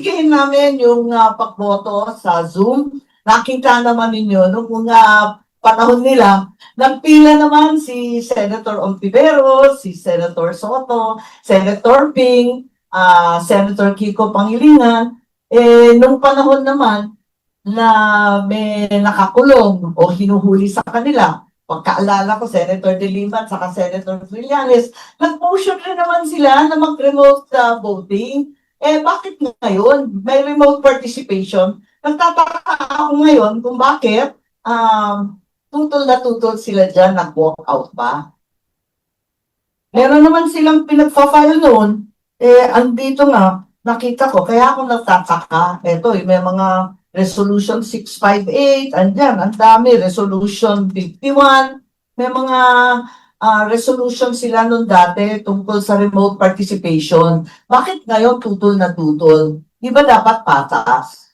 imbestigahin namin yung pagboto sa Zoom. Nakita naman ninyo nung panahon nila, nagpila naman si Senator Ontiveros, si Senator Soto, Senator Ping, Senator Kiko Pangilinan. Nung panahon naman na may nakakulong o hinuhuli sa kanila, pagkaalala ko, Senator De Lima at saka Senator Trillanes, nag-motion rin naman sila na mag-remote voting. Bakit ngayon may remote participation? Nagtataka ako ngayon kung bakit tutol na tutol sila dyan, nag-walk out ba? Meron naman silang pinagpa-file noon, andito nga, nakita ko, kaya ako nagtataka. Ito, may mga Resolution 658, andyan, ang dami, Resolution 51, may mga resolution sila noon dati tungkol sa remote participation. Bakit ngayon tutol na tutol? Di ba dapat patas?